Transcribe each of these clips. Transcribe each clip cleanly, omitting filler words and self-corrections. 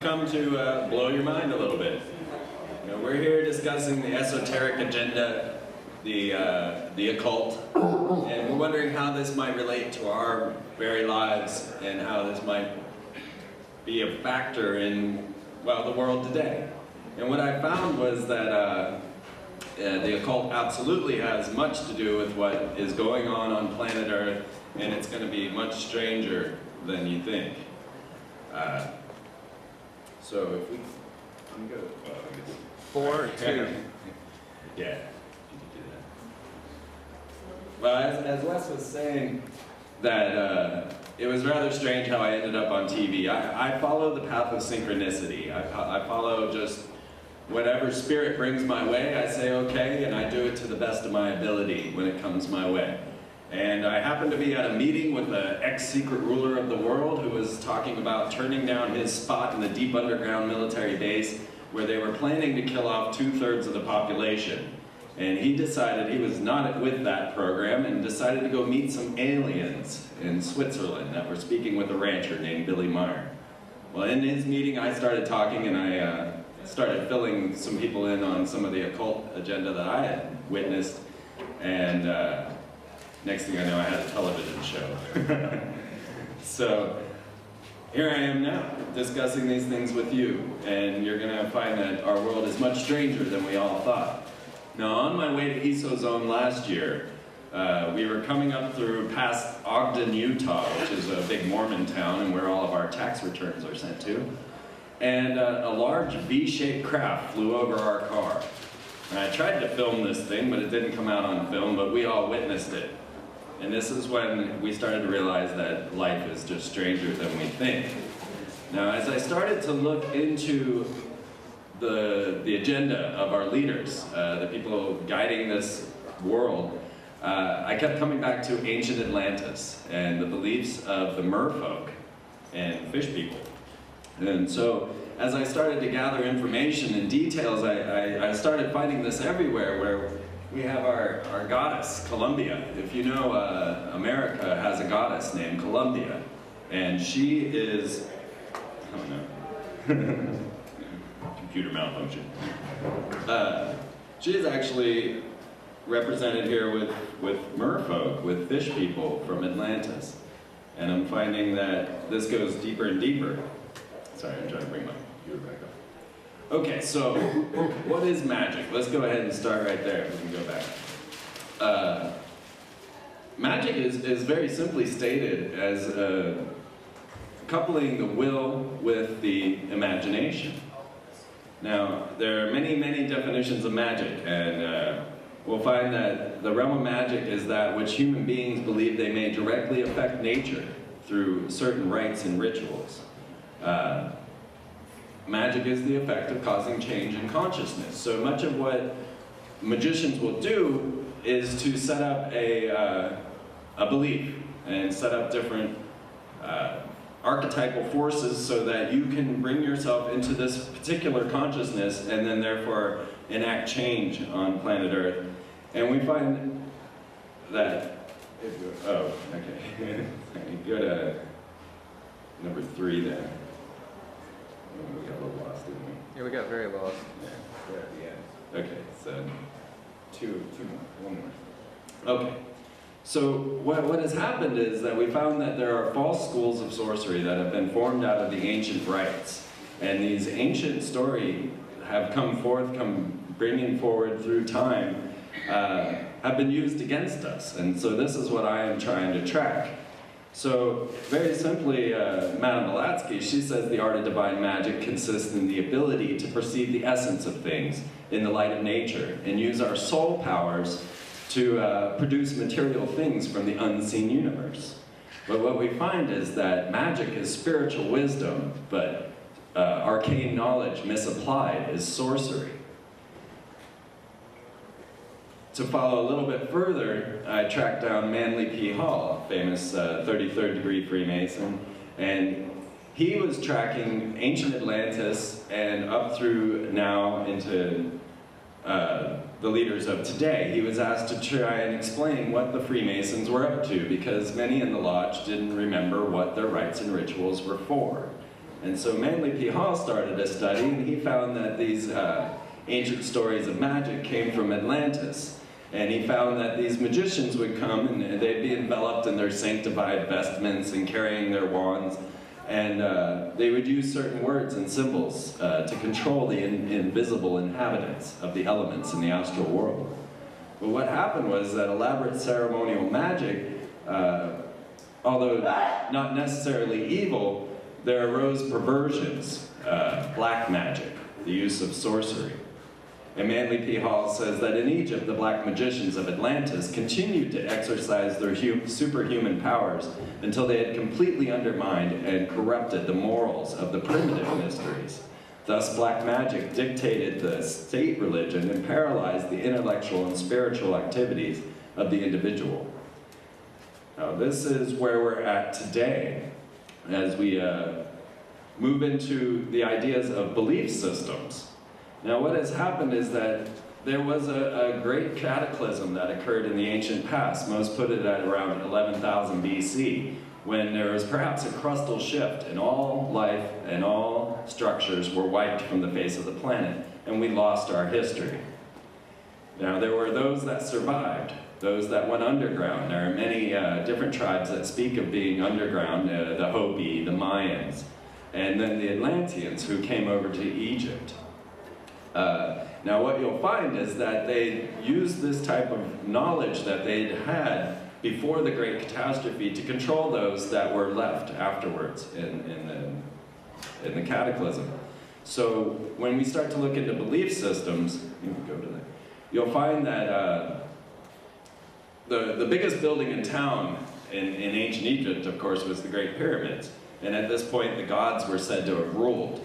come to blow your mind a little bit. You know, we're here discussing the esoteric agenda, the occult, and we're wondering how this might relate to our very lives and how this might be a factor in, well, the world today. And what I found was that the occult absolutely has much to do with what is going on planet Earth, and it's going to be much stranger than you think. So if we, I'm good. Well, I guess. 4 or 2. Yeah, you can do that. Well, as Wes was saying, that it was rather strange how I ended up on TV. I follow the path of synchronicity. I follow just whatever spirit brings my way. I say okay, and I do it to the best of my ability when it comes my way. And I happened to be at a meeting with the ex-secret ruler of the world who was talking about turning down his spot in the deep underground military base where they were planning to kill off 2/3 of the population. And he decided he was not with that program and decided to go meet some aliens in Switzerland that were speaking with a rancher named Billy Meyer. Well, in his meeting I started talking, and I started filling some people in on some of the occult agenda that I had witnessed, and next thing I know I had a television show. So here I am now, discussing these things with you, and you're going to find that our world is much stranger than we all thought. Now, on my way to ESO Zone last year, we were coming up through past Ogden, Utah, which is a big Mormon town and where all of our tax returns are sent to. And a large V-shaped craft flew over our car. And I tried to film this thing, but it didn't come out on film, but we all witnessed it. And this is when we started to realize that life is just stranger than we think. Now, as I started to look into the agenda of our leaders, the people guiding this world, I kept coming back to ancient Atlantis and the beliefs of the merfolk and fish people. And so, as I started to gather information and details, I started finding this everywhere, where we have our goddess, Columbia. If you know, America has a goddess named Columbia, and she is, I don't know, computer malfunction. She is actually represented here with merfolk, with fish people from Atlantis. And I'm finding that this goes deeper and deeper. Sorry, I'm trying to bring my computer back up. Okay, so what is magic? Let's go ahead and start right there. We can go back. Magic is very simply stated as coupling the will with the imagination. Now, there are many, many definitions of magic, and we'll find that the realm of magic is that which human beings believe they may directly affect nature through certain rites and rituals. Magic is the effect of causing change in consciousness. So much of what magicians will do is to set up a belief and set up different archetypal forces so that you can bring yourself into this particular consciousness and then therefore enact change on planet Earth. And we find that, oh, okay, go to number 3 there. We got a little lost, didn't we? Yeah, we got very lost. Yeah, we're at the end. Okay, so one more. Okay, so what has happened is that we found that there are false schools of sorcery that have been formed out of the ancient rites. And these ancient stories have come bringing forward through time, have been used against us. And so this is what I am trying to track. So, very simply, Madame Blavatsky, she says the art of divine magic consists in the ability to perceive the essence of things in the light of nature and use our soul powers to produce material things from the unseen universe. But what we find is that magic is spiritual wisdom, but arcane knowledge misapplied is sorcery. To follow a little bit further, I tracked down Manly P. Hall, famous 33rd degree Freemason, and he was tracking ancient Atlantis and up through now into the leaders of today. He was asked to try and explain what the Freemasons were up to, because many in the lodge didn't remember what their rites and rituals were for. And so Manly P. Hall started a study, and he found that these ancient stories of magic came from Atlantis. And he found that these magicians would come and they'd be enveloped in their sanctified vestments and carrying their wands. And they would use certain words and symbols to control the invisible inhabitants of the elements in the astral world. But what happened was that elaborate ceremonial magic, although not necessarily evil, there arose perversions, black magic, the use of sorcery. And Manly P. Hall says that in Egypt, the black magicians of Atlantis continued to exercise their superhuman powers until they had completely undermined and corrupted the morals of the primitive mysteries. Thus, black magic dictated the state religion and paralyzed the intellectual and spiritual activities of the individual. Now, this is where we're at today as we move into the ideas of belief systems. Now, what has happened is that there was a great cataclysm that occurred in the ancient past. Most put it at around 11,000 BC, when there was perhaps a crustal shift and all life and all structures were wiped from the face of the planet, and we lost our history. Now, there were those that survived, those that went underground. There are many different tribes that speak of being underground, the Hopi, the Mayans, and then the Atlanteans who came over to Egypt. Now what you'll find is that they used this type of knowledge that they'd had before the Great Catastrophe to control those that were left afterwards in the cataclysm. So when we start to look into belief systems, you can go to that, you'll find that the biggest building in town in ancient Egypt, of course, was the Great Pyramids. And at this point, the gods were said to have ruled.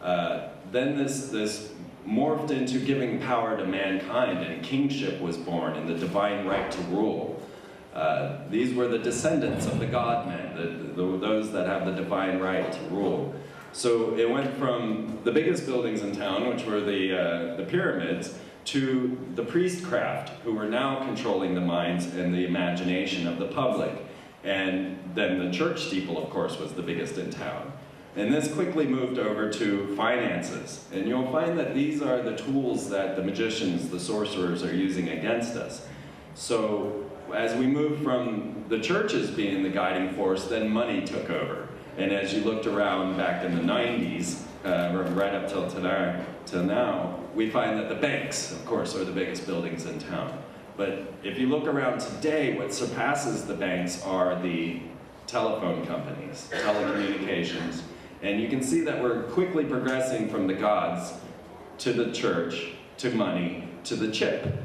Then this morphed into giving power to mankind, and kingship was born, and the divine right to rule. These were the descendants of the God-men, those that have the divine right to rule. So it went from the biggest buildings in town, which were the pyramids, to the priestcraft, who were now controlling the minds and the imagination of the public. And then the church steeple, of course, was the biggest in town. And this quickly moved over to finances. And you'll find that these are the tools that the magicians, the sorcerers, are using against us. So as we moved from the churches being the guiding force, then money took over. And as you looked around back in the 90s, right up till now, we find that the banks, of course, are the biggest buildings in town. But if you look around today, what surpasses the banks are the telephone companies, telecommunications. And you can see that we're quickly progressing from the gods to the church, to money, to the chip,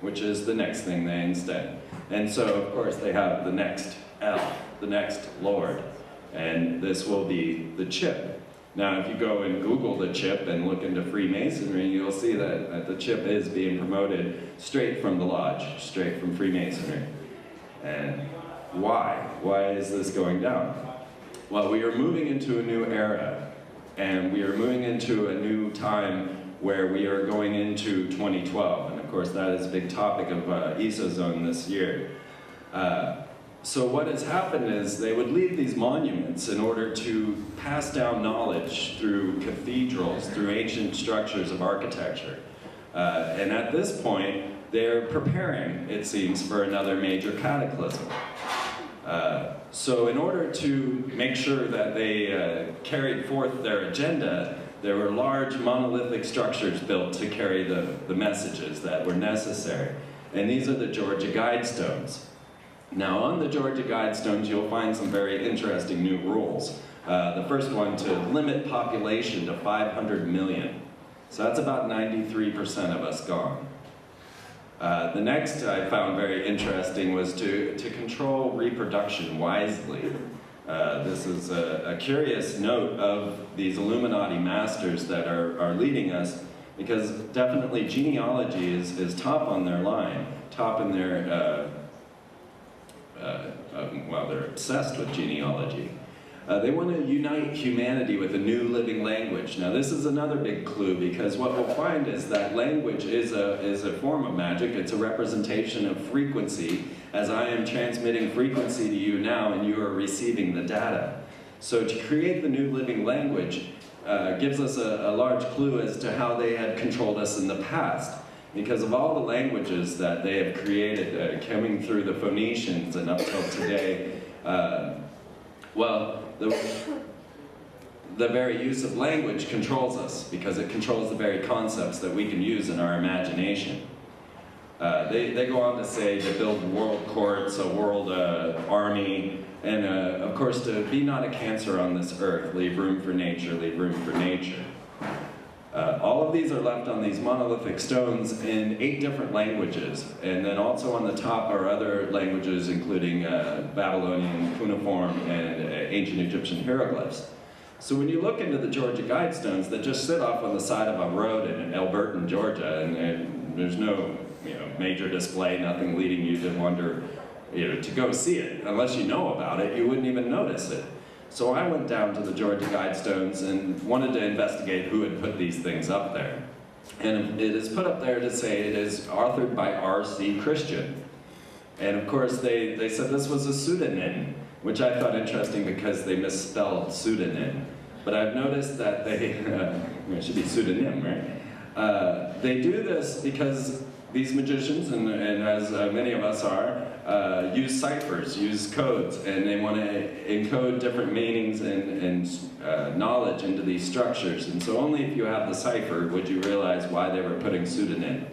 which is the next thing they instead. And so, of course, they have the next elf, the next lord, and this will be the chip. Now, if you go and Google the chip and look into Freemasonry, you'll see that the chip is being promoted straight from the lodge, straight from Freemasonry. And why? Why is this going down? Well, we are moving into a new era, and we are moving into a new time where we are going into 2012. And of course, that is a big topic of ESO Zone this year. So what has happened is they would leave these monuments in order to pass down knowledge through cathedrals, through ancient structures of architecture. And at this point, they're preparing, it seems, for another major cataclysm. So in order to make sure that they carried forth their agenda, there were large monolithic structures built to carry the messages that were necessary. And these are the Georgia Guidestones. Now, on the Georgia Guidestones, you'll find some very interesting new rules. The first one, to limit population to 500 million. So that's about 93% of us gone. The next I found very interesting was to control reproduction wisely. This is a curious note of these Illuminati masters that are leading us, because definitely genealogy is top on their line, top in their well, they're obsessed with genealogy. They want to unite humanity with a new living language. Now this is another big clue, because what we'll find is that language is a form of magic. It's a representation of frequency, as I am transmitting frequency to you now and you are receiving the data. So to create the new living language gives us a large clue as to how they had controlled us in the past. Because of all the languages that they have created coming through the Phoenicians and up till today, well, the very use of language controls us, because it controls the very concepts that we can use in our imagination. They go on to say to build world courts, a world army, and of course to be not a cancer on this earth, leave room for nature, leave room for nature. All of these are left on these monolithic stones in 8 different languages, and then also on the top are other languages including Babylonian cuneiform and ancient Egyptian hieroglyphs. So when you look into the Georgia Guidestones that just sit off on the side of a road in Alberton, Georgia, and there's no major display, nothing leading you to wonder to go see it. Unless you know about it, you wouldn't even notice it. So I went down to the Georgia Guidestones and wanted to investigate who had put these things up there. And it is put up there to say it is authored by R.C. Christian. And of course they said this was a pseudonym, which I thought interesting because they misspelled pseudonym. But I've noticed that they, it should be pseudonym, right? They do this because these magicians, and as many of us are, use ciphers, use codes, and they want to encode different meanings and knowledge into these structures. And so only if you have the cipher would you realize why they were putting pseudonym.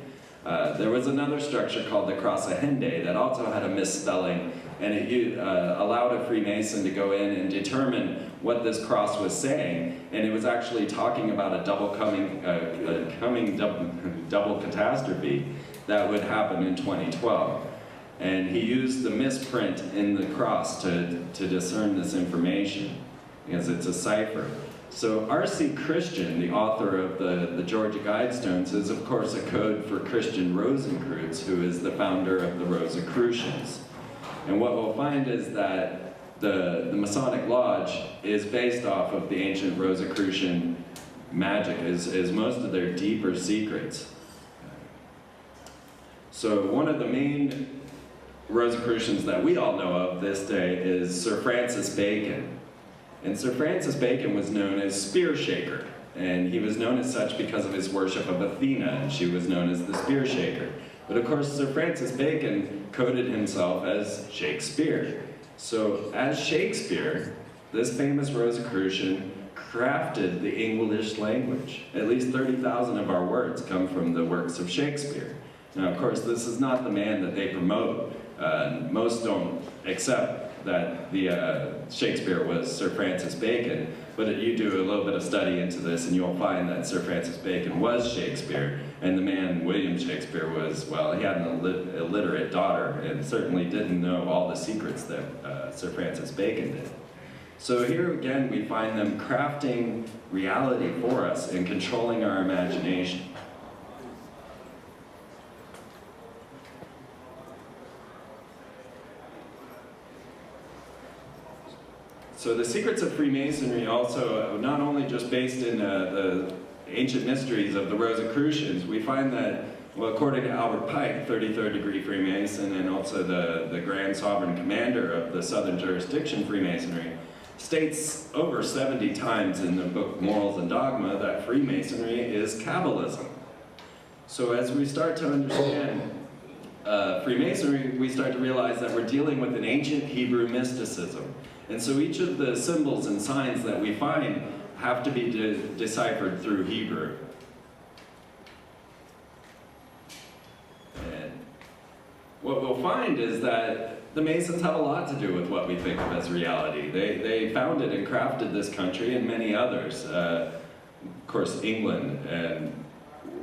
There was another structure called the Crossahende that also had a misspelling, and it allowed a Freemason to go in and determine what this cross was saying, and it was actually talking about a double catastrophe that would happen in 2012. And he used the misprint in the cross to discern this information, because it's a cipher. So R.C. Christian, the author of the Georgia Guidestones, is of course a code for Christian Rosencreutz, who is the founder of the Rosicrucians. And what we'll find is that the Masonic Lodge is based off of the ancient Rosicrucian magic, as most of their deeper secrets. So one of the main Rosicrucians that we all know of this day is Sir Francis Bacon. And Sir Francis Bacon was known as Spear Shaker, and he was known as such because of his worship of Athena, and she was known as the Spear Shaker. But of course, Sir Francis Bacon coded himself as Shakespeare. So as Shakespeare, this famous Rosicrucian crafted the English language. At least 30,000 of our words come from the works of Shakespeare. Now, of course, this is not the man that they promote. Most don't accept that Shakespeare was Sir Francis Bacon, but you do a little bit of study into this and you'll find that Sir Francis Bacon was Shakespeare, and the man, William Shakespeare, was, well, he had an illiterate daughter and certainly didn't know all the secrets that Sir Francis Bacon did. So here again we find them crafting reality for us and controlling our imagination. So the secrets of Freemasonry also, not only just based in the ancient mysteries of the Rosicrucians, we find that, well, according to Albert Pike, 33rd degree Freemason, and also the Grand Sovereign Commander of the Southern Jurisdiction Freemasonry, states over 70 times in the book Morals and Dogma that Freemasonry is Kabbalism. So as we start to understand Freemasonry, we start to realize that we're dealing with an ancient Hebrew mysticism. And so each of the symbols and signs that we find have to be deciphered through Hebrew. And what we'll find is that the Masons have a lot to do with what we think of as reality. They founded and crafted this country and many others. Of course, England. And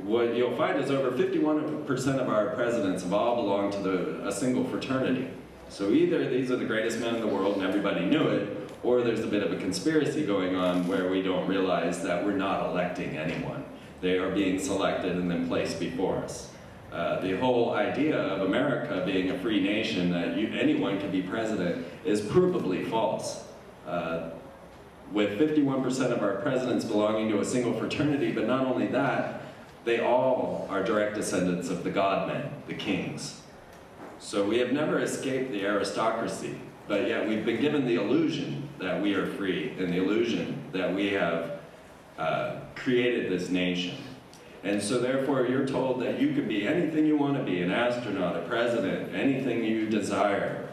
what you'll find is over 51% of our presidents have all belonged to a single fraternity. So either these are the greatest men in the world and everybody knew it, or there's a bit of a conspiracy going on where we don't realize that we're not electing anyone. They are being selected and then placed before us. The whole idea of America being a free nation, that anyone can be president, is provably false. With 51% of our presidents belonging to a single fraternity, but not only that, they all are direct descendants of the God-men, the kings. So we have never escaped the aristocracy. But yet we've been given the illusion that we are free, and the illusion that we have created this nation. And so therefore you're told that you could be anything you want to be, an astronaut, a president, anything you desire.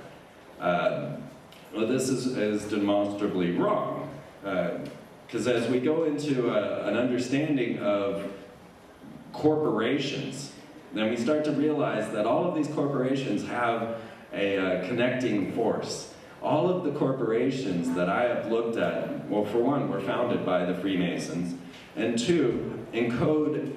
Well, this is demonstrably wrong. Because as we go into an understanding of corporations, then we start to realize that all of these corporations have a connecting force. All of the corporations that I have looked at, well, for one, were founded by the Freemasons, and two, encode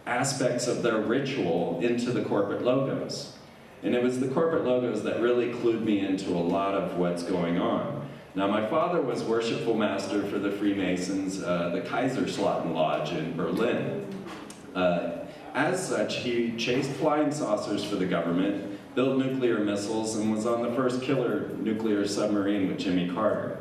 aspects of their ritual into the corporate logos. And it was the corporate logos that really clued me into a lot of what's going on. Now, my father was worshipful master for the Freemasons, the Kaiserslautern Lodge in Berlin. As such, he chased flying saucers for the government, built nuclear missiles, and was on the first killer nuclear submarine with Jimmy Carter.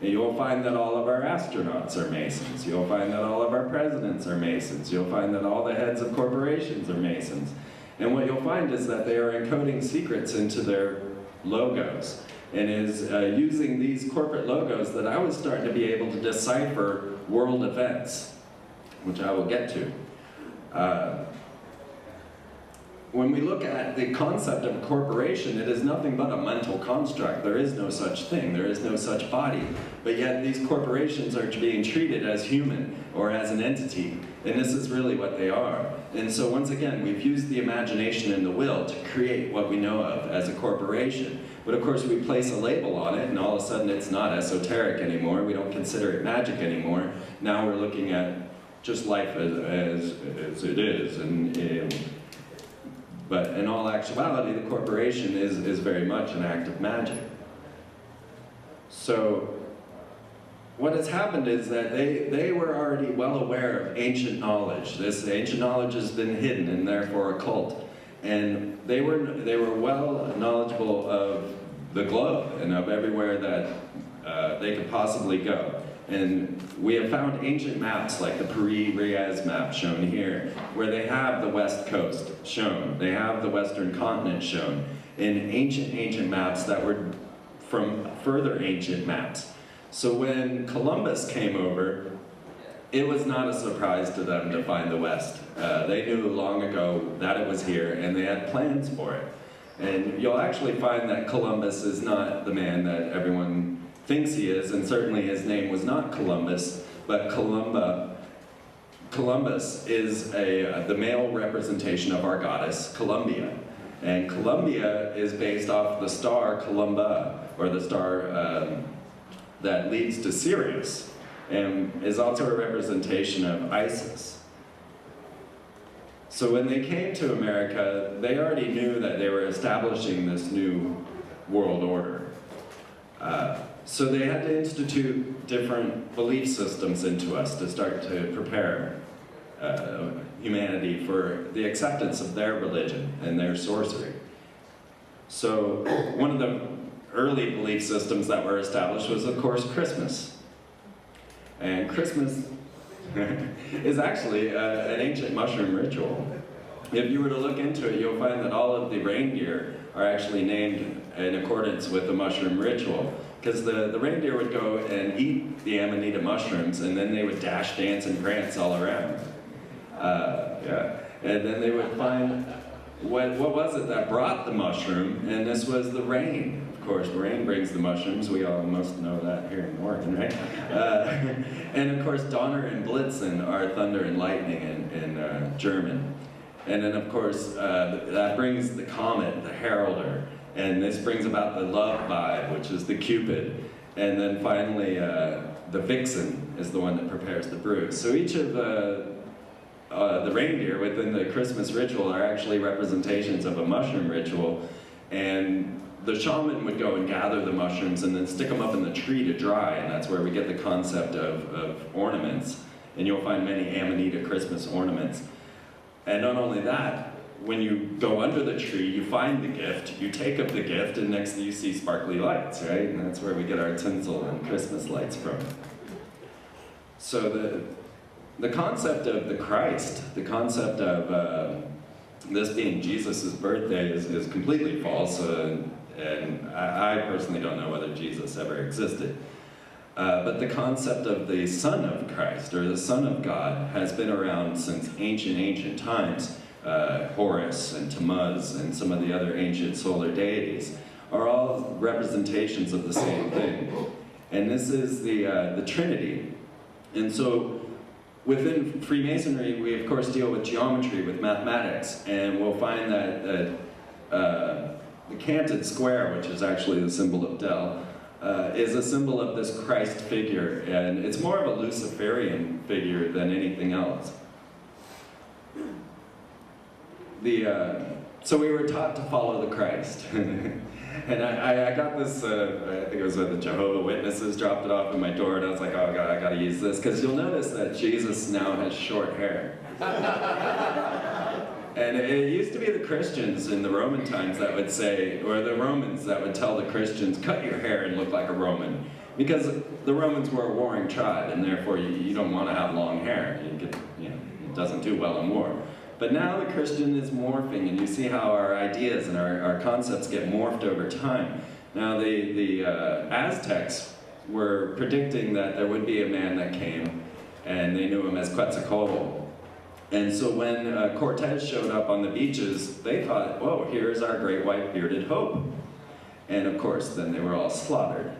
And you'll find that all of our astronauts are Masons. You'll find that all of our presidents are Masons. You'll find that all the heads of corporations are Masons. And what you'll find is that they are encoding secrets into their logos, and is using these corporate logos that I was starting to be able to decipher world events, which I will get to. When we look at the concept of a corporation, it is nothing but a mental construct. There is no such thing. There is no such body. But yet these corporations are being treated as human or as an entity. And this is really what they are. And so once again, we've used the imagination and the will to create what we know of as a corporation. But of course we place a label on it, and all of a sudden it's not esoteric anymore. We don't consider it magic anymore. Now we're looking at just life as it is. But in all actuality, the corporation is very much an act of magic. So what has happened is that they were already well aware of ancient knowledge. This ancient knowledge has been hidden and therefore occult. And they were well knowledgeable of the globe and of everywhere that they could possibly go. And we have found ancient maps like the Piri-Reis map shown here, where they have the West Coast shown. They have the Western continent shown in ancient maps that were from further ancient maps. So when Columbus came over, it was not a surprise to them to find the West. They knew long ago that it was here, and they had plans for it. And you'll actually find that Columbus is not the man that everyone thinks he is, and certainly his name was not Columbus, but Columbus is the male representation of our goddess, Columbia. And Columbia is based off the star Columba, or the star that leads to Sirius, and is also a representation of Isis. So when they came to America, they already knew that they were establishing this new world order. So they had to institute different belief systems into us to start to prepare humanity for the acceptance of their religion and their sorcery. So one of the early belief systems that were established was, of course, Christmas. And Christmas is actually an ancient mushroom ritual. If you were to look into it, you'll find that all of the reindeer are actually named in accordance with the mushroom ritual. Because the reindeer would go and eat the amanita mushrooms, and then they would dash, dance, and prance all around. And then they would find, what was it that brought the mushroom? And this was the rain. Of course, rain brings the mushrooms. We all must know that here in Oregon, right? And of course, Donner and Blitzen are thunder and lightning in German. And then, of course, that brings the comet, the heralder. And this brings about the love vibe, which is the Cupid. And then finally, the vixen is the one that prepares the brew. So each of the reindeer within the Christmas ritual are actually representations of a mushroom ritual. And the shaman would go and gather the mushrooms and then stick them up in the tree to dry. And that's where we get the concept of ornaments. And you'll find many Amanita Christmas ornaments. And not only that, when you go under the tree, you find the gift, you take up the gift, and next thing you see sparkly lights, right? And that's where we get our tinsel and Christmas lights from. So the concept of the Christ, the concept of this being Jesus' birthday is completely false. And I personally don't know whether Jesus ever existed. But the concept of the Son of Christ, or the Son of God, has been around since ancient times. Horus and Tammuz and some of the other ancient solar deities are all representations of the same thing. And this is the Trinity. And so within Freemasonry, we of course deal with geometry, with mathematics, and we'll find that the canted square, which is actually the symbol of Del, is a symbol of this Christ figure, and it's more of a Luciferian figure than anything else. So we were taught to follow the Christ. And I got this, I think it was when the Jehovah's Witnesses dropped it off at my door, and I was like, oh God, I gotta use this, because you'll notice that Jesus now has short hair. And it used to be the Christians in the Roman times that would say, or the Romans that would tell the Christians, cut your hair and look like a Roman. Because the Romans were a warring tribe, and therefore you don't want to have long hair. It doesn't do well in war. But now the Christian is morphing, and you see how our ideas and our concepts get morphed over time. Now the Aztecs were predicting that there would be a man that came, and they knew him as Quetzalcoatl. And so when Cortez showed up on the beaches, they thought, whoa, here's our great white bearded hope. And of course, then they were all slaughtered.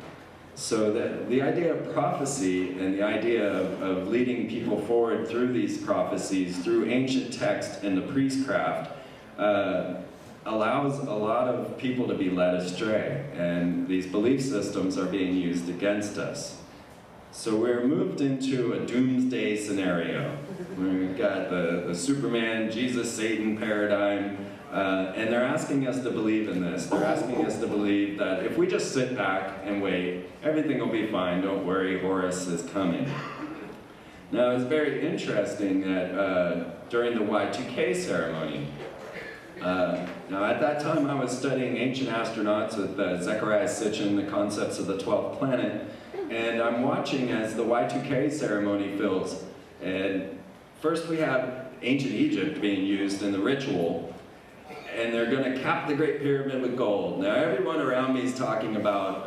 So the idea of prophecy and the idea of leading people forward through these prophecies, through ancient text and the priestcraft, allows a lot of people to be led astray. And these belief systems are being used against us. So we're moved into a doomsday scenario. We've got the Superman, Jesus, Satan paradigm, and they're asking us to believe in this. They're asking us to believe that if we just sit back and wait, everything will be fine, don't worry, Horus is coming. Now it's very interesting that during the Y2K ceremony, now at that time I was studying ancient astronauts with Zecharia Sitchin, the concepts of the 12th planet, and I'm watching as the Y2K ceremony fills, and first we have ancient Egypt being used in the ritual, and they're going to cap the Great Pyramid with gold. Now everyone around me is talking about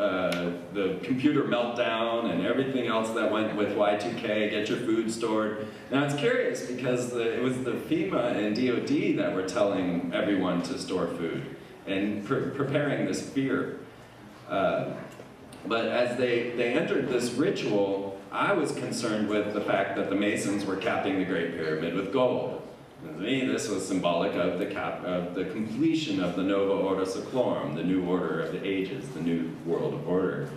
the computer meltdown and everything else that went with Y2K, get your food stored. Now it's curious because it was the FEMA and DOD that were telling everyone to store food and preparing this fear. But as they entered this ritual, I was concerned with the fact that the Masons were capping the Great Pyramid with gold. To me, this was symbolic of the completion of the Nova Ordo Seclorum, the new order of the ages, the new world order.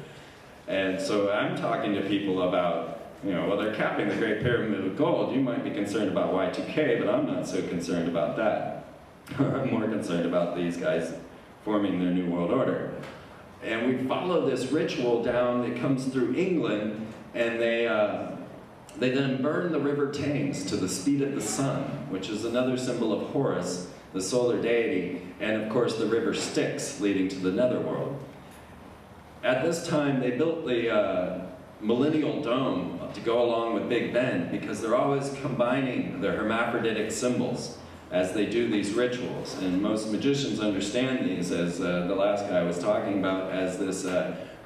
And so I'm talking to people about, well, they're capping the Great Pyramid with gold. You might be concerned about Y2K, but I'm not so concerned about that. I'm more concerned about these guys forming their new world order. And we follow this ritual down that comes through England, and they then burn the river Thames to the speed of the sun, which is another symbol of Horus, the solar deity, and of course the river Styx, leading to the netherworld. At this time, they built the Millennial Dome to go along with Big Ben, because they're always combining the hermaphroditic symbols as they do these rituals. And most magicians understand these, as the last guy was talking about, as this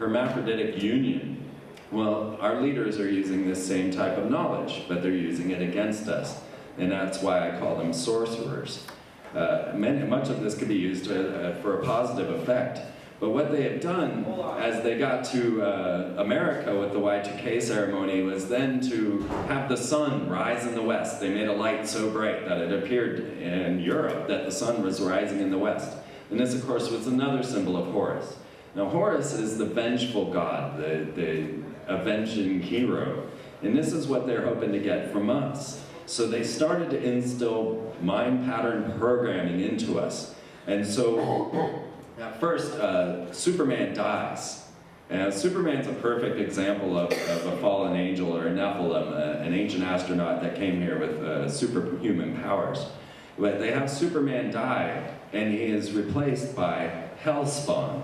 hermaphroditic union. Well, our leaders are using this same type of knowledge, but they're using it against us. And that's why I call them sorcerers. Much of this could be used for a positive effect. But what they have done, as they got to America with the Y2K ceremony, was then to have the sun rise in the west. They made a light so bright that it appeared in Europe that the sun was rising in the west. And this, of course, was another symbol of Horus. Now, Horus is the vengeful god, the avenging hero. And this is what they're hoping to get from us. So they started to instill mind pattern programming into us. And so, at first, Superman dies. And Superman's a perfect example of a fallen angel, or a Nephilim, an ancient astronaut that came here with superhuman powers. But they have Superman die, and he is replaced by Hellspawn.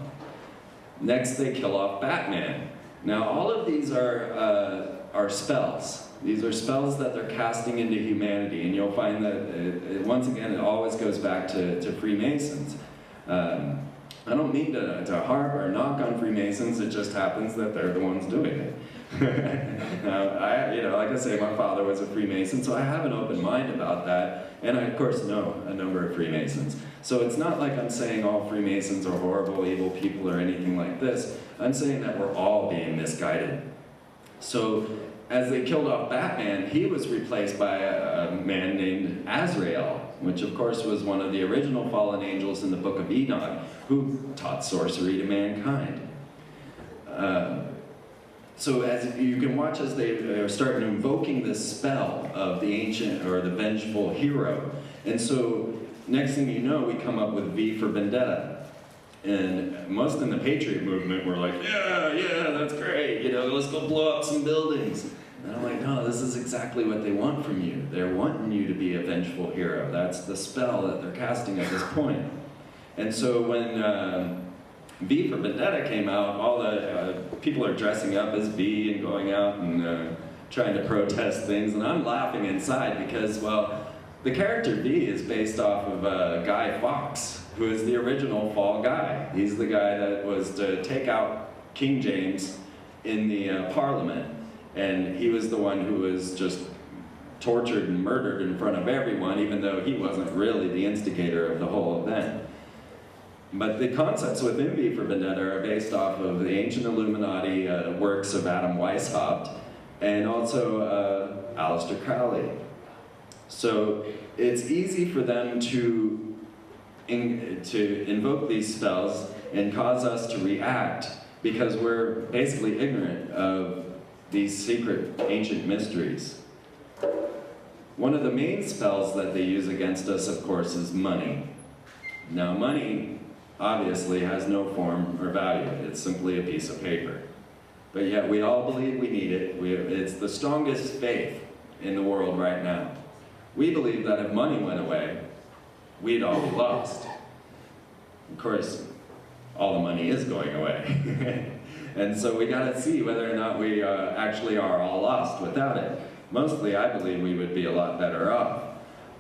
Next, they kill off Batman. Now, all of these are spells. These are spells that they're casting into humanity, and you'll find that, once again, it always goes back to Freemasons. I don't mean to harp or knock on Freemasons, it just happens that they're the ones doing it. Now, like I say, my father was a Freemason, so I have an open mind about that, and I, of course, know a number of Freemasons. So it's not like I'm saying all Freemasons are horrible, evil people or anything like this. I'm saying that we're all being misguided. So, as they killed off Batman, he was replaced by a man named Azrael, which of course was one of the original fallen angels in the Book of Enoch, who taught sorcery to mankind. So as you can watch as they are starting invoking this spell of the ancient or the vengeful hero. And so next thing you know, we come up with V for Vendetta. And most in the Patriot movement were like, yeah, that's great, let's go blow up some buildings. And I'm like, no, this is exactly what they want from you. They're wanting you to be a vengeful hero. That's the spell that they're casting at this point. And so when V for Vendetta came out, all the people are dressing up as V and going out and trying to protest things, and I'm laughing inside because, well, the character V is based off of Guy Fawkes, who is the original Fall Guy. He's the guy that was to take out King James in the Parliament, and he was the one who was just tortured and murdered in front of everyone, even though he wasn't really the instigator of the whole event. But the concepts within V for Vendetta are based off of the ancient Illuminati works of Adam Weishaupt and also Aleister Crowley. So it's easy for them to invoke these spells and cause us to react because we're basically ignorant of these secret ancient mysteries. One of the main spells that they use against us, of course, is money. Now, money obviously has no form or value. It's simply a piece of paper. But yet we all believe we need it. It's the strongest faith in the world right now. We believe that if money went away, we'd all be lost. Of course, all the money is going away. And so we gotta see whether or not we actually are all lost without it. Mostly, I believe we would be a lot better off.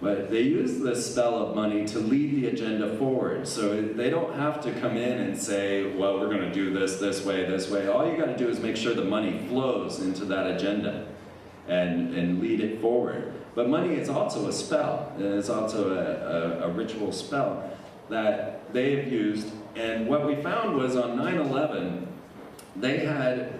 But they use this spell of money to lead the agenda forward. So they don't have to come in and say, well, we're gonna do this way, this way. All you gotta do is make sure the money flows into that agenda and lead it forward. But money is also a spell. It's also a ritual spell that they have used. And what we found was on 9/11, they had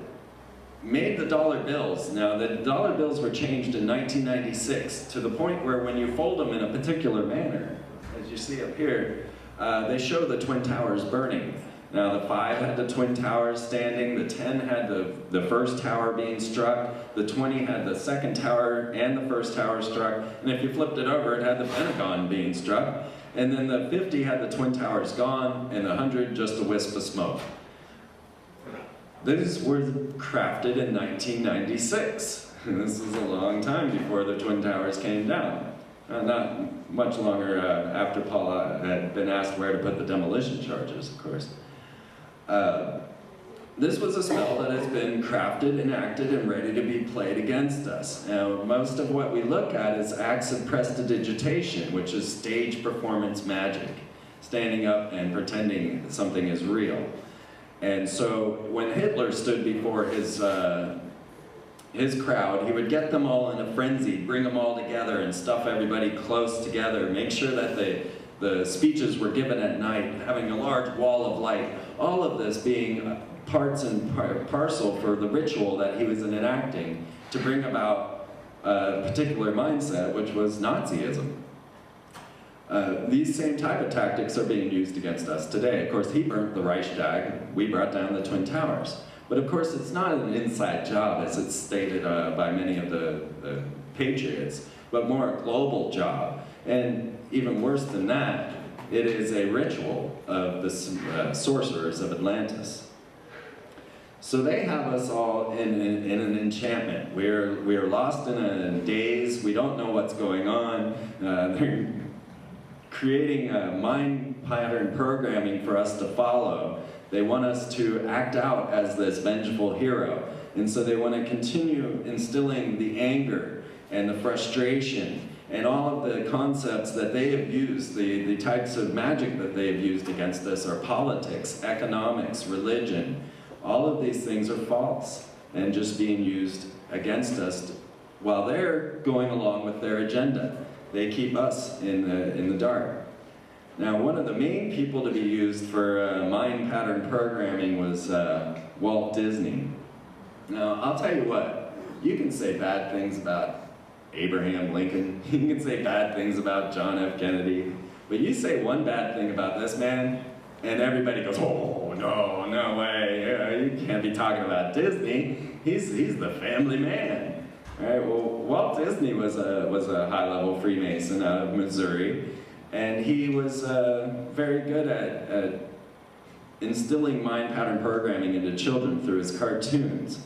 made the dollar bills. Now, the dollar bills were changed in 1996 to the point where when you fold them in a particular manner, as you see up here, they show the Twin Towers burning. Now, the 5 had the Twin Towers standing, the 10 had the first tower being struck, the 20 had the second tower and the first tower struck, and if you flipped it over, it had the Pentagon being struck, and then the 50 had the Twin Towers gone, and the 100 just a wisp of smoke. These were crafted in 1996. This is a long time before the Twin Towers came down. Not much longer after Paula had been asked where to put the demolition charges, of course. This was a spell that has been crafted, enacted, and ready to be played against us. Now, most of what we look at is acts of prestidigitation, which is stage performance magic, standing up and pretending something is real. And so when Hitler stood before his crowd, he would get them all in a frenzy, bring them all together and stuff everybody close together, make sure that the speeches were given at night, having a large wall of light, all of this being parts and parcel for the ritual that he was enacting to bring about a particular mindset, which was Nazism. These same type of tactics are being used against us today. Of course, he burnt the Reichstag, we brought down the Twin Towers. But of course, it's not an inside job, as it's stated by many of the patriots, but more a global job. And even worse than that, it is a ritual of the sorcerers of Atlantis. So they have us all in an enchantment. We are lost in a daze, we don't know what's going on. They're creating a mind pattern programming for us to follow. They want us to act out as this vengeful hero. And so they want to continue instilling the anger and the frustration and all of the concepts that they have used, the types of magic that they have used against us are politics, economics, religion. All of these things are false and just being used against us while they're going along with their agenda. They keep us in the dark. Now, one of the main people to be used for mind pattern programming was Walt Disney. Now, I'll tell you what, you can say bad things about Abraham Lincoln, you can say bad things about John F. Kennedy, but you say one bad thing about this man, and everybody goes, oh, no, no way, you can't be talking about Disney, he's the family man. All right, well, Walt Disney was a high-level Freemason out of Missouri, and he was very good at instilling mind pattern programming into children through his cartoons.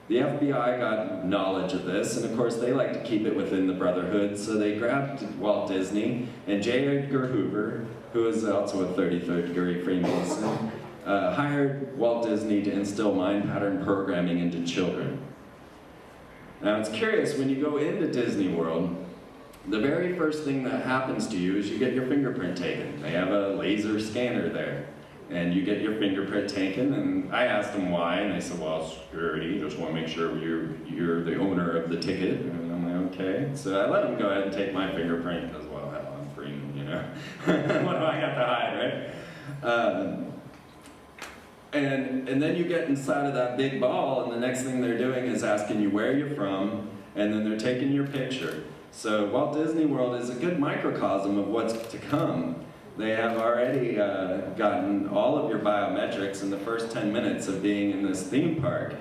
The FBI got knowledge of this, and of course they like to keep it within the Brotherhood, so they grabbed Walt Disney, and J. Edgar Hoover, who is also a 33rd degree Freemason, hired Walt Disney to instill mind pattern programming into children. Now it's curious, when you go into Disney World, the very first thing that happens to you is you get your fingerprint taken. They have a laser scanner there, and you get your fingerprint taken, and I asked them why, and they said, well, security, just want to make sure you're the owner of the ticket. And I'm like, okay. So I let them go ahead and take my fingerprint, because, well, hell, I'm free, you know. What do I got to hide, right? And then you get inside of that big ball, and the next thing they're doing is asking you where you're from, and then they're taking your picture. So Walt Disney World is a good microcosm of what's to come. They have already gotten all of your biometrics in the first 10 minutes of being in this theme park,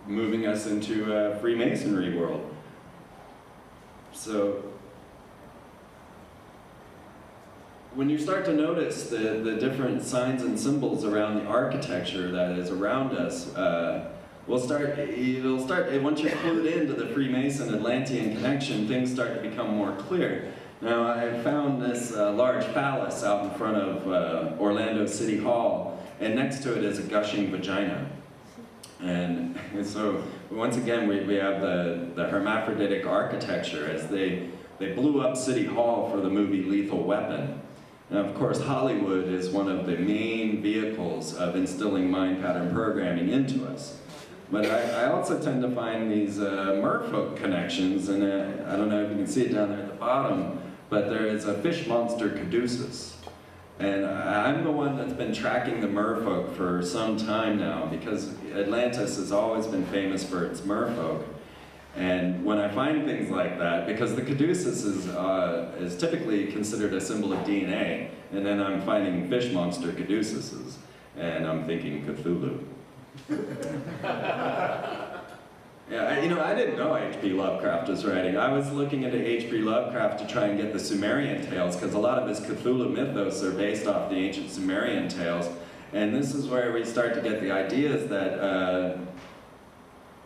moving us into a Freemasonry world. So when you start to notice the different signs and symbols around the architecture that is around us, once you're clued into the Freemason Atlantean connection, things start to become more clear. Now, I found this large phallus out in front of Orlando City Hall, and next to it is a gushing vagina. And so, once again, we have the hermaphroditic architecture as they blew up City Hall for the movie Lethal Weapon. And of course, Hollywood is one of the main vehicles of instilling mind pattern programming into us. But I also tend to find these merfolk connections, and I don't know if you can see it down there at the bottom, but there is a fish monster, Caduceus. And I'm the one that's been tracking the merfolk for some time now, because Atlantis has always been famous for its merfolk. And when I find things like that, because the Caduceus is typically considered a symbol of DNA, and then I'm finding fish monster Caduceuses, and I'm thinking Cthulhu. Yeah, you know, I didn't know H.P. Lovecraft was writing. I was looking into H.P. Lovecraft to try and get the Sumerian tales, because a lot of his Cthulhu mythos are based off the ancient Sumerian tales. And this is where we start to get the ideas that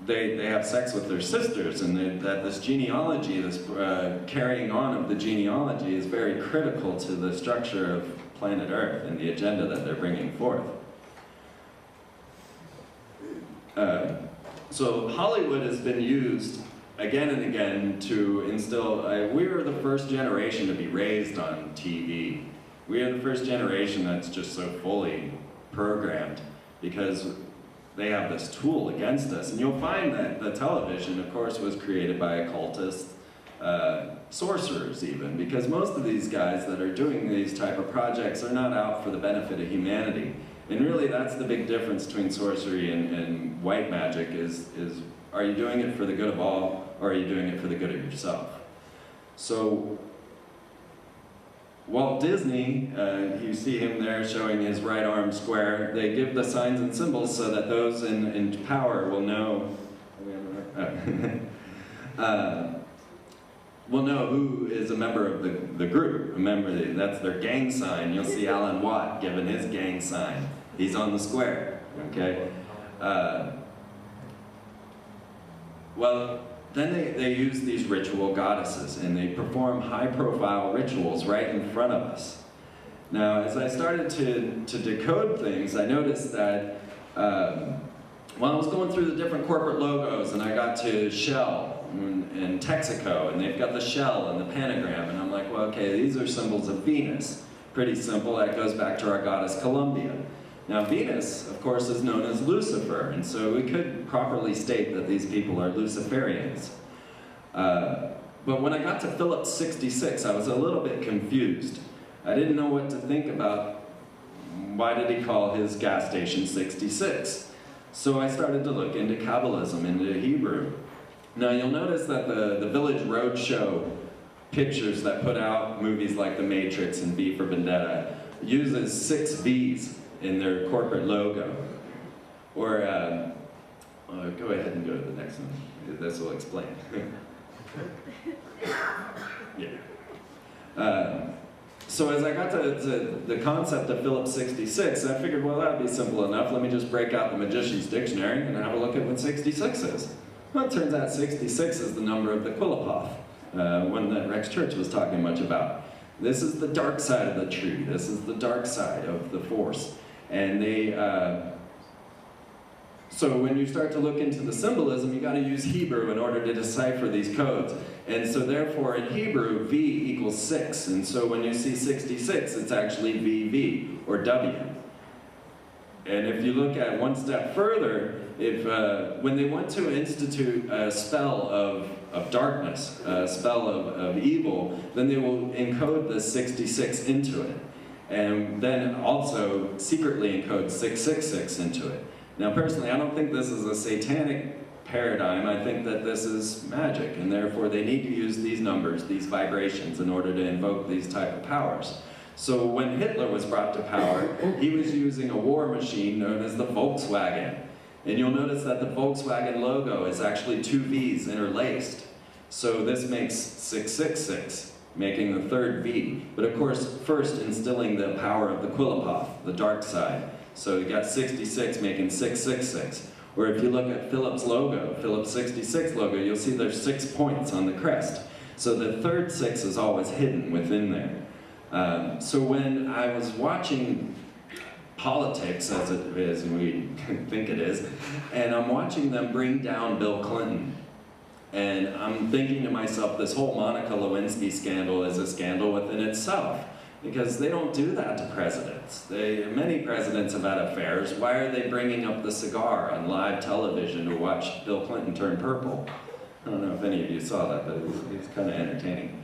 they have sex with their sisters, and that this genealogy, this carrying on of the genealogy is very critical to the structure of planet Earth and the agenda that they're bringing forth. So Hollywood has been used again and again to instill, we were the first generation to be raised on TV. We are the first generation that's just so fully programmed, because they have this tool against us. And you'll find that the television, of course, was created by occultists, sorcerers even, because most of these guys that are doing these type of projects are not out for the benefit of humanity. And really, that's the big difference between sorcery and white magic is are you doing it for the good of all, or are you doing it for the good of yourself? So, Walt Disney, you see him there showing his right arm square. They give the signs and symbols so that those in power will know, will know who is a member of the group. Remember, that's their gang sign. You'll see Alan Watt given his gang sign. He's on the square, okay? Well, then they use these ritual goddesses, and they perform high-profile rituals right in front of us. Now, as I started to decode things, I noticed that while I was going through the different corporate logos, and I got to Shell, and Texaco, and they've got the shell and the pentagram, and I'm like, well, okay, these are symbols of Venus. Pretty simple, that goes back to our goddess Columbia. Now Venus, of course, is known as Lucifer, and so we could properly state that these people are Luciferians. But when I got to Phillips 66, I was a little bit confused. I didn't know what to think about why did he call his gas station 66. So I started to look into Kabbalism, into Hebrew. Now you'll notice that the Village Roadshow pictures that put out movies like The Matrix and V for Vendetta uses 6 V's in their corporate logo. Or, go ahead and go to the next one. This will explain. Yeah. So as I got to the concept of Phillips 66, I figured, well, that'd be simple enough. Let me just break out the Magician's Dictionary and have a look at what 66 is. Well, it turns out 66 is the number of the Quillipoth, one that Rex Church was talking much about. This is the dark side of the tree. This is the dark side of the Force. And so when you start to look into the symbolism, you got to use Hebrew in order to decipher these codes. And so therefore in Hebrew, V equals 6. And so when you see 66, it's actually VV, or W. And if you look at one step further, when they want to institute a spell of darkness, a spell of evil, then they will encode the 66 into it. And then also secretly encode 666 into it. Now personally, I don't think this is a satanic paradigm. I think that this is magic, and therefore they need to use these numbers, these vibrations, in order to invoke these type of powers. So when Hitler was brought to power, he was using a war machine known as the Volkswagen. And you'll notice that the Volkswagen logo is actually 2 V's interlaced. So this makes 666, making the 3rd V. But of course, first instilling the power of the Quillipoth, the dark side. So you got 66 making 666. Or if you look at Phillips' logo, Phillips 66 logo, you'll see there's 6 points on the crest. So the 3rd 6 is always hidden within there. So when I was watching politics, as it is, and we think it is, and I'm watching them bring down Bill Clinton, and I'm thinking to myself, this whole Monica Lewinsky scandal is a scandal within itself. Because they don't do that to presidents. Many presidents have had affairs. Why are they bringing up the cigar on live television to watch Bill Clinton turn purple? I don't know if any of you saw that, but it was kind of entertaining.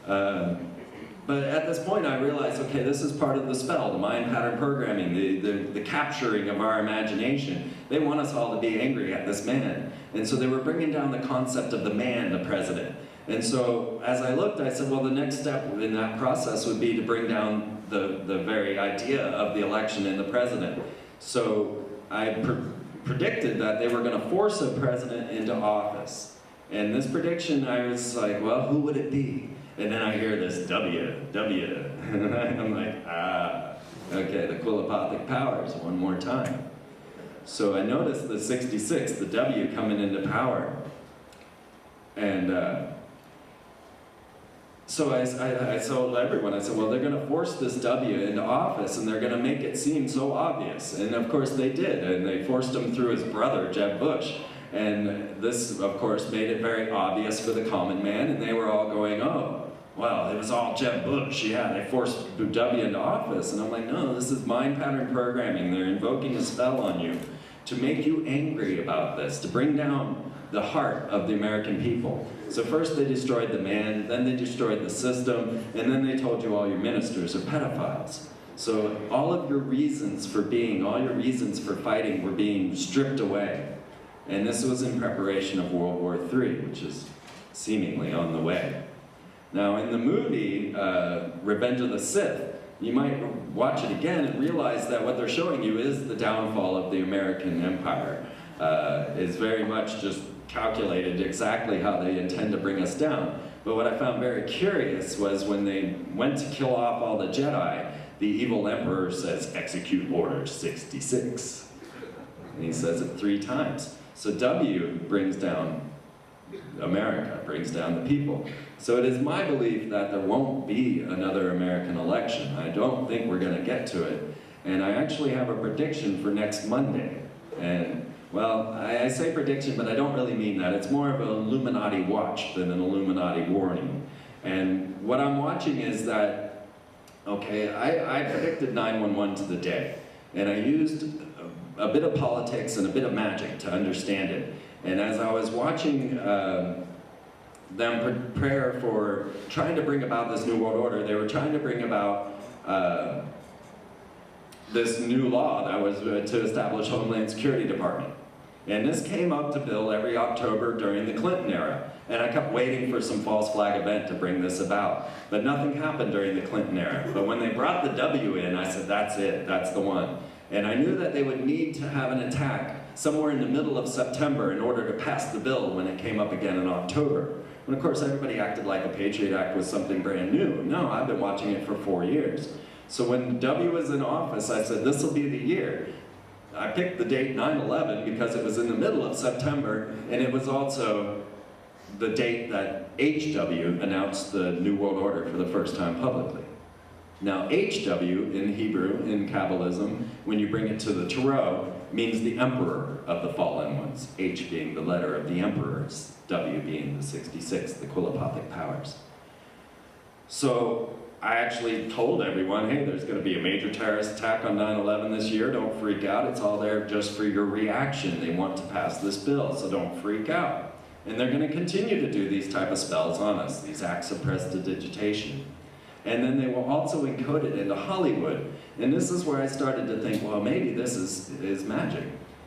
But at this point I realized, okay, this is part of the spell, the mind pattern programming, the capturing of our imagination. They want us all to be angry at this man. And so they were bringing down the concept of the man, the president. And so, as I looked, I said, well, the next step in that process would be to bring down the very idea of the election and the president. So, I predicted that they were going to force a president into office. And this prediction, I was like, well, who would it be? And then I hear this W. And I'm like, okay, the Quillipothic powers, one more time. So I noticed the 66, the W coming into power. And so I told everyone, I said, well, they're going to force this W into office, and they're going to make it seem so obvious. And of course they did, and they forced him through his brother, Jeb Bush. And this, of course, made it very obvious for the common man, and they were all going, oh, well, it was all Jeb Bush. Yeah, they forced W into office. And I'm like, no, this is mind pattern programming. They're invoking a spell on you to make you angry about this, to bring down the heart of the American people. So first they destroyed the man, then they destroyed the system, and then they told you all your ministers are pedophiles. So all of your reasons for being, all your reasons for fighting were being stripped away. And this was in preparation of World War III, which is seemingly on the way. Now in the movie, Revenge of the Sith, you might watch it again and realize that what they're showing you is the downfall of the American empire. Is very much just calculated exactly how they intend to bring us down. But what I found very curious was when they went to kill off all the Jedi, the evil emperor says, execute order 66. And he says it 3 times. So W brings down America, brings down the people. So it is my belief that there won't be another American election. I don't think we're going to get to it. And I actually have a prediction for next Monday. And Well, I say prediction, but I don't really mean that. It's more of an Illuminati watch than an Illuminati warning. And what I'm watching is that, okay, I predicted 9/11 to the day, and I used a bit of politics and a bit of magic to understand it. And as I was watching them prepare for trying to bring about this new world order, they were trying to bring about this new law that was to establish Homeland Security Department. And this came up to bill every October during the Clinton era. And I kept waiting for some false flag event to bring this about. But nothing happened during the Clinton era. But when they brought the W in, I said, that's it, that's the one. And I knew that they would need to have an attack somewhere in the middle of September in order to pass the bill when it came up again in October. And of course, everybody acted like a Patriot Act was something brand new. No, I've been watching it for 4 years. So when W was in office, I said, this will be the year. I picked the date 9/11 because it was in the middle of September, and it was also the date that HW announced the New World Order for the first time publicly. Now, HW in Hebrew, in Kabbalism, when you bring it to the Tarot, means the emperor of the fallen ones, H being the letter of the emperors, W being the 66, the Quilapathic powers. So I actually told everyone, hey, there's going to be a major terrorist attack on 9/11 this year. Don't freak out. It's all there just for your reaction. They want to pass this bill, so don't freak out. And they're going to continue to do these type of spells on us, these acts of prestidigitation. And then they will also encode it into Hollywood. And this is where I started to think, well, maybe this is magic.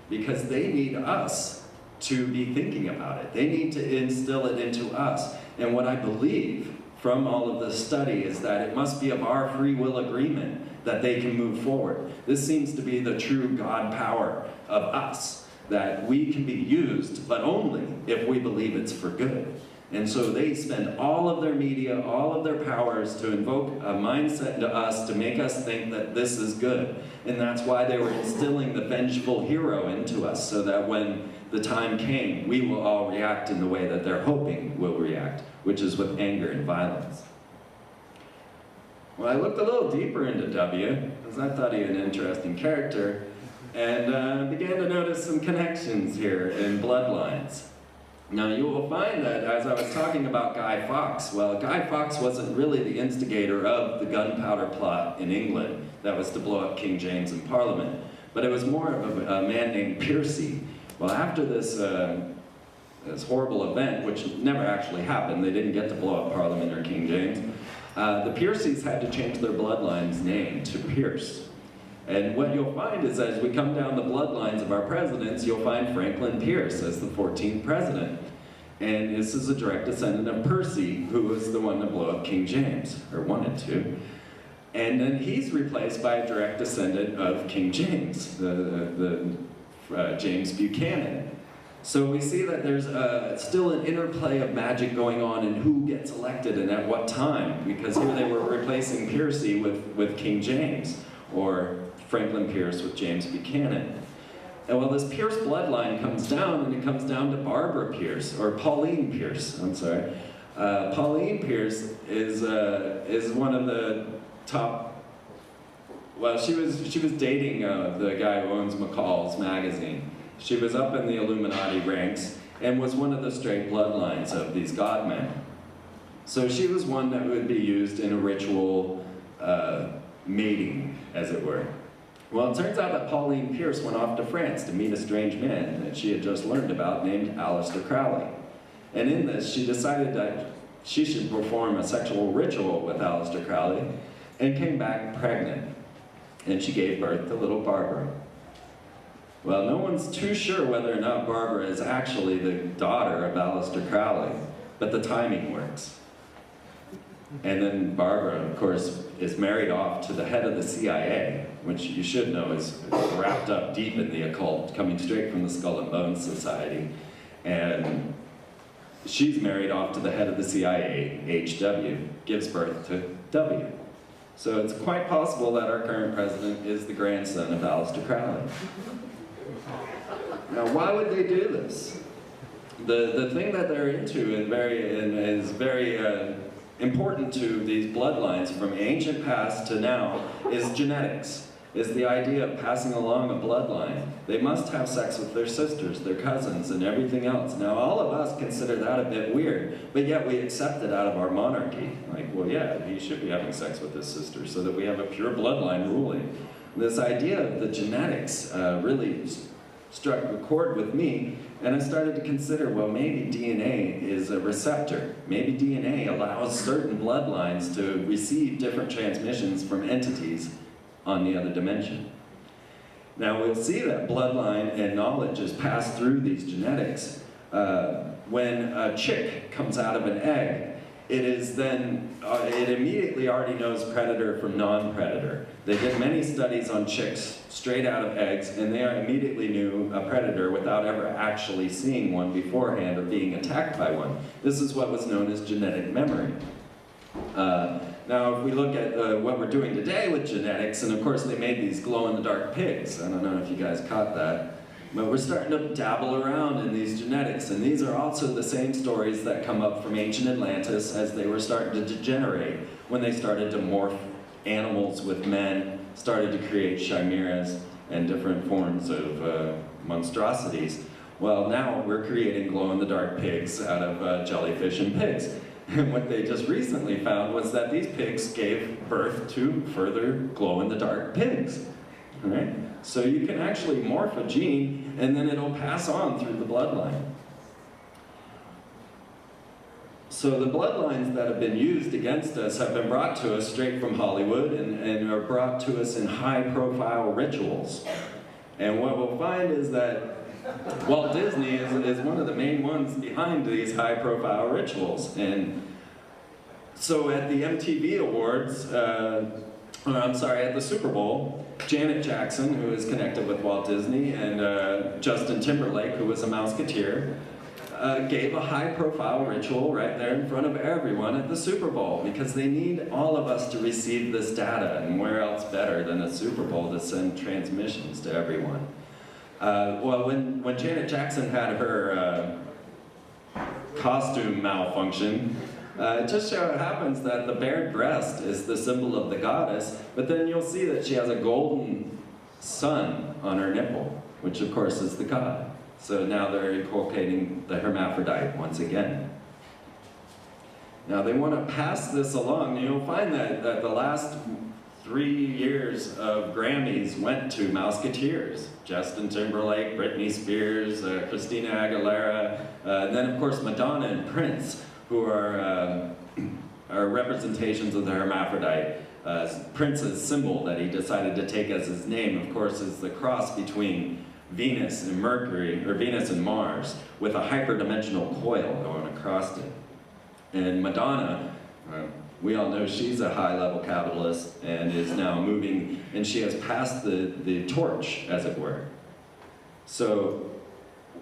Because they need us to be thinking about it. They need to instill it into us. And what I believe from all of this study is that it must be of our free will agreement that they can move forward. This seems to be the true God power of us, that we can be used, but only if we believe it's for good. And so they spend all of their media, all of their powers to invoke a mindset into us to make us think that this is good. And that's why they were instilling the vengeful hero into us, so that when the time came, we will all react in the way that they're hoping we'll react, which is with anger and violence. Well, I looked a little deeper into W, because I thought he was an interesting character, and began to notice some connections here in bloodlines. Now, you will find that as I was talking about Guy Fawkes, well, Guy Fawkes wasn't really the instigator of the gunpowder plot in England that was to blow up King James in Parliament, but it was more of a man named Piercy. Well, after this horrible event, which never actually happened, they didn't get to blow up Parliament or King James, the Piercys had to change their bloodline's name to Pierce. And what you'll find is as we come down the bloodlines of our presidents, you'll find Franklin Pierce as the 14th president. And this is a direct descendant of Percy, who was the one to blow up King James, or wanted to. And then he's replaced by a direct descendant of King James, James Buchanan. So we see that there's still an interplay of magic going on in who gets elected and at what time, because here they were replacing Piercy with King James, or Franklin Pierce with James Buchanan. And well, this Pierce bloodline comes down, and it comes down to Barbara Pierce, or Pauline Pierce, I'm sorry. Pauline Pierce is one of the top, well, she was dating the guy who owns McCall's magazine. She was up in the Illuminati ranks and was one of the straight bloodlines of these godmen. So she was one that would be used in a ritual mating, as it were. Well, it turns out that Pauline Pierce went off to France to meet a strange man that she had just learned about named Aleister Crowley. And in this, she decided that she should perform a sexual ritual with Aleister Crowley and came back pregnant. And she gave birth to little Barbara. Well, no one's too sure whether or not Barbara is actually the daughter of Aleister Crowley, but the timing works. And then Barbara, of course, is married off to the head of the CIA, which you should know is wrapped up deep in the occult, coming straight from the Skull and Bones Society. And she's married off to the head of the CIA, HW, gives birth to W. So it's quite possible that our current president is the grandson of Aleister Crowley. Now, why would they do this? The thing that they're into is very important to these bloodlines from ancient past to now is genetics. is the idea of passing along a bloodline. They must have sex with their sisters, their cousins, and everything else. Now, all of us consider that a bit weird, but yet we accept it out of our monarchy. Like, well, yeah, he should be having sex with his sister so that we have a pure bloodline ruling. This idea of the genetics really struck a chord with me, and I started to consider, well, maybe DNA is a receptor. Maybe DNA allows certain bloodlines to receive different transmissions from entities on the other dimension. Now we'll see that bloodline and knowledge is passed through these genetics. When a chick comes out of an egg, it is then, it immediately already knows predator from non-predator. They did many studies on chicks straight out of eggs, and they immediately knew a predator without ever actually seeing one beforehand or being attacked by one. This is what was known as genetic memory. Now, if we look at what we're doing today with genetics, and of course they made these glow-in-the-dark pigs. I don't know if you guys caught that. But we're starting to dabble around in these genetics, and these are also the same stories that come up from ancient Atlantis as they were starting to degenerate, when they started to morph animals with men, started to create chimeras and different forms of monstrosities. Well, now we're creating glow-in-the-dark pigs out of jellyfish and pigs. And what they just recently found was that these pigs gave birth to further glow-in-the-dark pigs. All right? So you can actually morph a gene, and then it'll pass on through the bloodline. So the bloodlines that have been used against us have been brought to us straight from Hollywood and are brought to us in high-profile rituals. And what we'll find is that Walt Disney is one of the main ones behind these high-profile rituals. And so at the MTV Awards, at the Super Bowl, Janet Jackson, who is connected with Walt Disney, and Justin Timberlake, who was a Mouseketeer, gave a high-profile ritual right there in front of everyone at the Super Bowl, because they need all of us to receive this data, and where else better than a Super Bowl to send transmissions to everyone. Well, when Janet Jackson had her costume malfunction, it just so happens that the bared breast is the symbol of the goddess, but then you'll see that she has a golden sun on her nipple, which of course is the god. So now they're inculcating the hermaphrodite once again. Now they want to pass this along, and you'll find that the last 3 years of Grammys went to Mouseketeers. Justin Timberlake, Britney Spears, Christina Aguilera, and then of course Madonna and Prince, who are representations of the hermaphrodite. Prince's symbol that he decided to take as his name, of course, is the cross between Venus and Mercury, or Venus and Mars, with a hyperdimensional coil going across it. And Madonna, we all know she's a high-level capitalist and is now moving, and she has passed the torch, as it were. So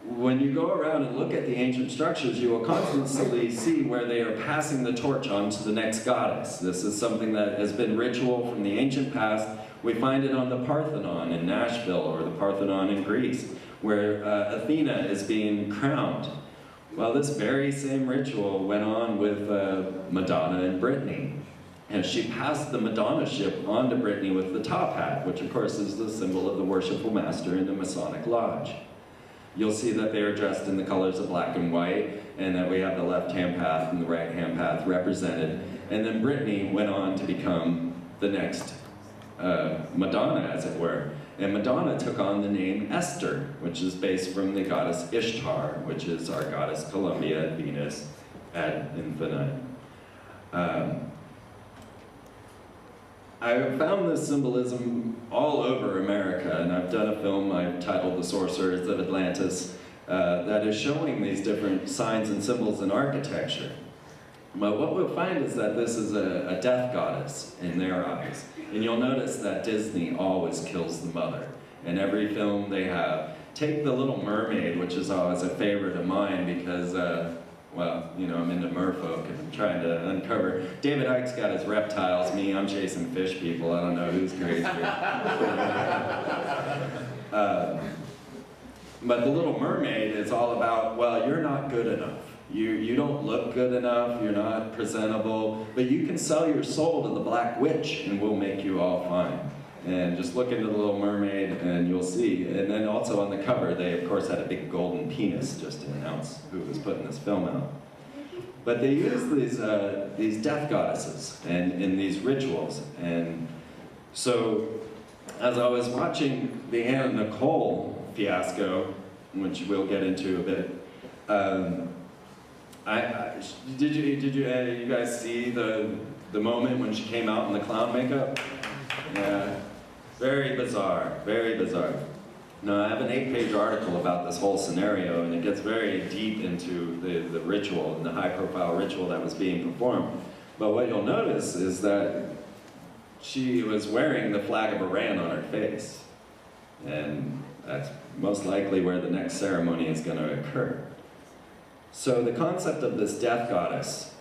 when you go around and look at the ancient structures, you will constantly see where they are passing the torch on to the next goddess. This is something that has been ritual from the ancient past. We find it on the Parthenon in Nashville, or the Parthenon in Greece, where Athena is being crowned. Well, this very same ritual went on with Madonna and Britney. And she passed the Madonna-ship on to Britney with the top hat, which of course is the symbol of the worshipful master in the Masonic Lodge. You'll see that they are dressed in the colors of black and white, and that we have the left-hand path and the right-hand path represented. And then Britney went on to become the next Madonna, as it were. And Madonna took on the name Esther, which is based from the goddess Ishtar, which is our goddess Columbia, Venus, ad infinitum. I have found this symbolism all over America, and I've done a film I've titled The Sorcerers of Atlantis that is showing these different signs and symbols in architecture. But what we'll find is that this is a death goddess in their eyes. And you'll notice that Disney always kills the mother. In every film they have. Take The Little Mermaid, which is always a favorite of mine because, well, you know, I'm into merfolk and I'm trying to uncover. David Icke's got his reptiles, me, I'm chasing fish people. I don't know who's crazier. But The Little Mermaid is all about, well, you're not good enough. You don't look good enough, you're not presentable, but you can sell your soul to the Black Witch and we'll make you all fine. And just look into The Little Mermaid and you'll see. And then also on the cover, they of course had a big golden penis just to announce who was putting this film out. But they use these death goddesses and in these rituals. And so as I was watching the Anna Nicole fiasco, which we'll get into a bit, did you guys see the moment when she came out in the clown makeup? Yeah, very bizarre, very bizarre. Now, I have an 8-page article about this whole scenario, and it gets very deep into the ritual and the high-profile ritual that was being performed. But what you'll notice is that she was wearing the flag of Iran on her face, and that's most likely where the next ceremony is going to occur. So the concept of this death goddess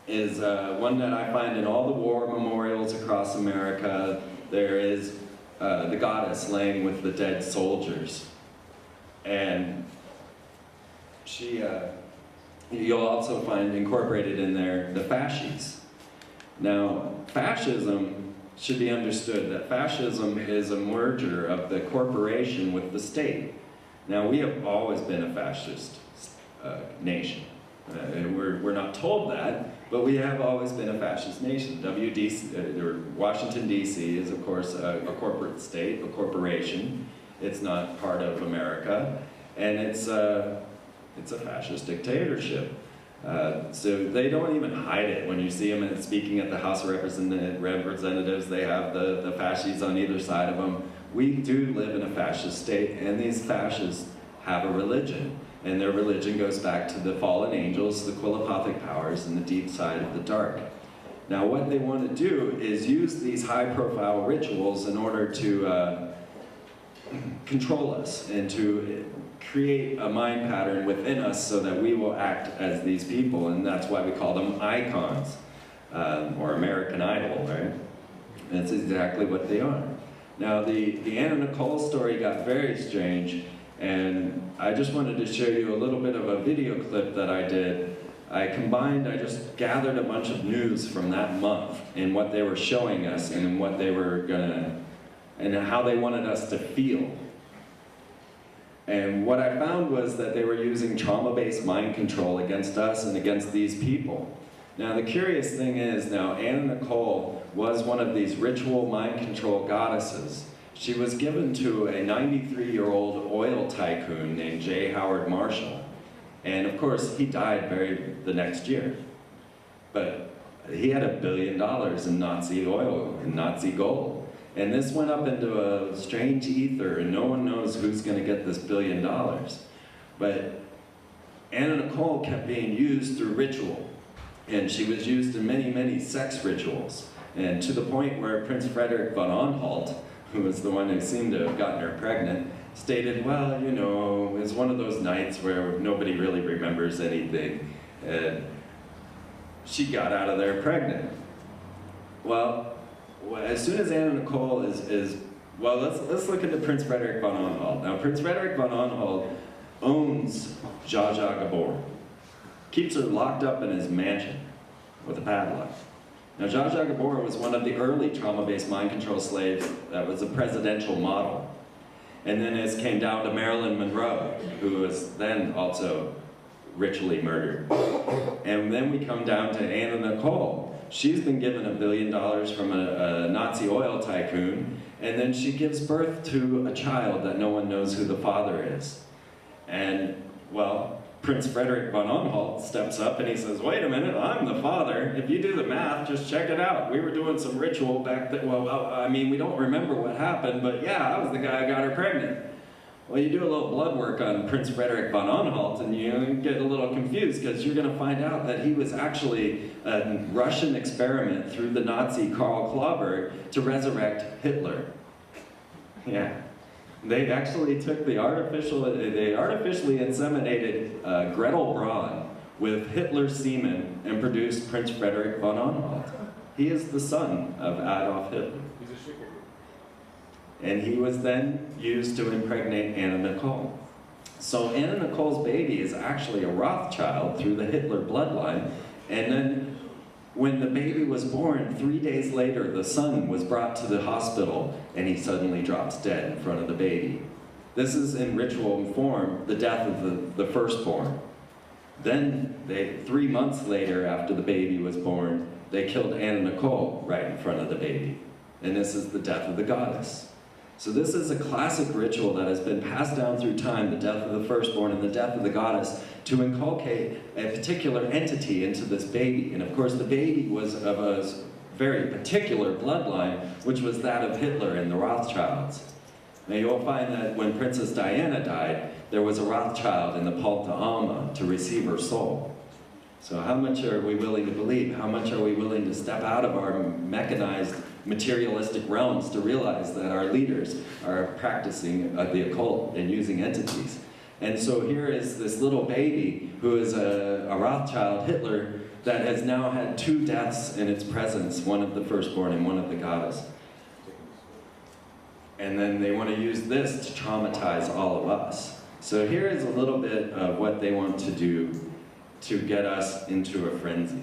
is one that I find in all the war memorials across America. There is the goddess laying with the dead soldiers. And she, you'll also find incorporated in there the fasces. Now, fascism should be understood that fascism is a merger of the corporation with the state. Now, we have always been a fascist nation. We're not told that, but we have always been a fascist nation. Washington, D.C. is, of course, a corporate state, a corporation. It's not part of America, and it's a fascist dictatorship. So they don't even hide it. When you see them speaking at the House of Representatives, they have the fascists on either side of them. We do live in a fascist state, and these fascists have a religion. And their religion goes back to the fallen angels, the Quilapathic powers, and the deep side of the dark. Now, what they want to do is use these high-profile rituals in order to control us and to create a mind pattern within us so that we will act as these people, and that's why we call them icons, or American Idol, right? And that's exactly what they are. Now, the Anna Nicole story got very strange, and I just wanted to show you a little bit of a video clip that I did. I just gathered a bunch of news from that month and what they were showing us and what they were and how they wanted us to feel. And what I found was that they were using trauma-based mind control against us and against these people. Now, the curious thing is, now, Anna Nicole was one of these ritual mind control goddesses. She was given to a 93-year-old oil tycoon named J. Howard Marshall. And of course, he died the next year. But he had $1 billion in Nazi oil and Nazi gold. And this went up into a strange ether, and no one knows who's going to get this $1 billion. But Anna Nicole kept being used through ritual. And she was used in many, many sex rituals. And to the point where Prince Frederick von Anhalt, who was the one who seemed to have gotten her pregnant, stated, well, you know, it's one of those nights where nobody really remembers anything, and she got out of there pregnant. Well, as soon as Anna Nicole well, let's look into Prince Frederick von Anhalt. Now, Prince Frederick von Anhalt owns Zsa Zsa Gabor, keeps her locked up in his mansion with a padlock. Now, Zsa Zsa Gabor was one of the early trauma-based mind control slaves that was a presidential model. And then it came down to Marilyn Monroe, who was then also ritually murdered. And then we come down to Anna Nicole. She's been given $1 billion from a Nazi oil tycoon, and then she gives birth to a child that no one knows who the father is. And, well, Prince Frederick von Anhalt steps up and he says, wait a minute, I'm the father. If you do the math, just check it out. We were doing some ritual back then. Well, I mean, we don't remember what happened, but yeah, I was the guy who got her pregnant. Well, you do a little blood work on Prince Frederick von Anhalt and you get a little confused because you're going to find out that he was actually a Russian experiment through the Nazi Karl Klauberg to resurrect Hitler. Yeah. They actually took they artificially inseminated Gretel Braun with Hitler's semen and produced Prince Frederick von Anhalt. He is the son of Adolf Hitler. He's a sugar. And he was then used to impregnate Anna Nicole. So Anna Nicole's baby is actually a Rothschild through the Hitler bloodline, and then When the baby was born, 3 days later, the son was brought to the hospital and he suddenly drops dead in front of the baby. This is in ritual form, the death of the firstborn. Then, 3 months later, after the baby was born, they killed Anna Nicole right in front of the baby. And this is the death of the goddess. So this is a classic ritual that has been passed down through time, the death of the firstborn and the death of the goddess, to inculcate a particular entity into this baby. And of course, the baby was of a very particular bloodline, which was that of Hitler and the Rothschilds. Now you'll find that when Princess Diana died, there was a Rothschild in the Palta Alma to receive her soul. So how much are we willing to believe? How much are we willing to step out of our mechanized, materialistic realms to realize that our leaders are practicing the occult and using entities? And so here is this little baby who is a Rothschild, Hitler, that has now had 2 deaths in its presence, one of the firstborn and one of the goddess. And then they want to use this to traumatize all of us. So here is a little bit of what they want to do to get us into a frenzy.